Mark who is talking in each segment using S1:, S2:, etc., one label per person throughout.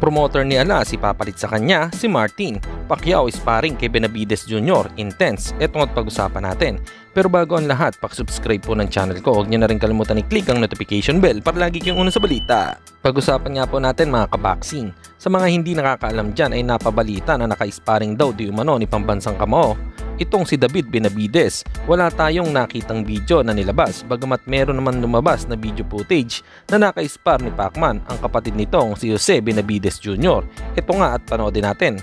S1: Promoter ni Alas, ipapalit sa kanya si Martin. Pacquiao sparring kay Benavides Jr. Intense. Ito ang pag-usapan natin. Pero bago ang lahat, subscribe po ng channel ko. Huwag niyo na rin kalimutan i-click ang notification bell para lagi kayong una sa balita. Pag-usapan nga po natin mga kaboxing. Sa mga hindi nakakaalam dyan ay napabalita na naka-sparring daw di umano ni pambansang kamao itong si David Benavides. Wala tayong nakitang video na nilabas, bagamat meron naman lumabas na video footage na naka-spar ni Pacman ang kapatid nitong si Jose Benavides Jr. Ito nga at panoodin natin.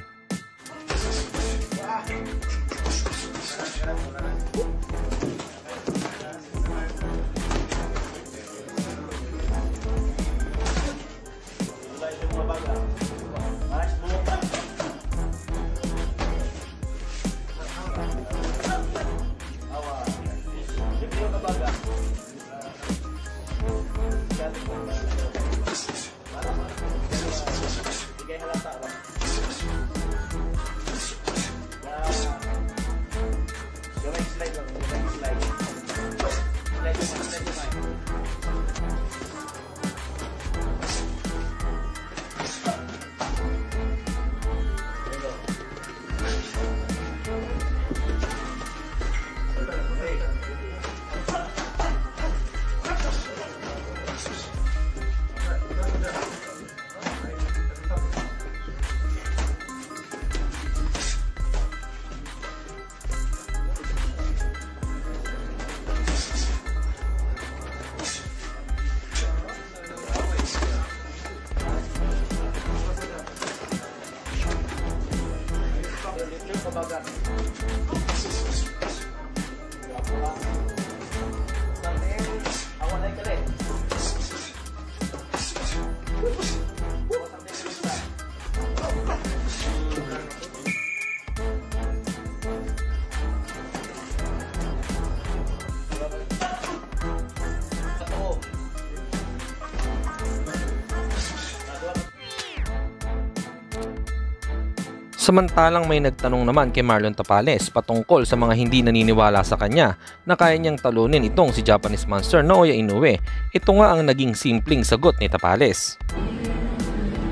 S1: Samantalang may nagtanong naman kay Marlon Tapales patungkol sa mga hindi naniniwala sa kanya na kaya niyang talunin itong si Japanese Monster Naoya Inoue. Ito nga ang naging simpleng sagot ni Tapales.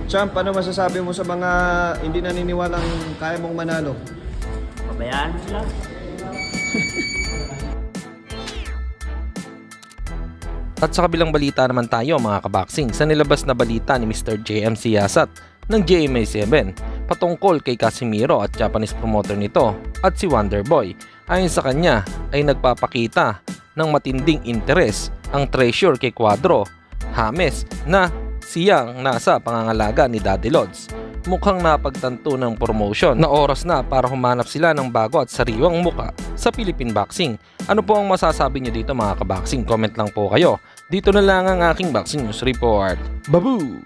S2: Champ, ano masasabi mo sa mga hindi naniniwalang kaya mong manalo?
S3: Pabayaan sila.
S1: At sa kabilang balita naman tayo mga kaboxing, sa nilabas na balita ni Mr. JM Siyasat ng GMA7 patungkol kay Casimiro at Japanese promoter nito at si Wonderboy. Ayon sa kanya ay nagpapakita ng matinding interes ang treasure kay Cuadro James na siyang nasa pangangalaga ni Daddy Lods. Mukhang napagtanto ng promotion na oras na para humanap sila ng bago at sariwang muka sa Philippine Boxing. Ano po ang masasabi nyo dito mga kaboxing? Comment lang po kayo. Dito na lang ang aking Boxing News Report. Babu!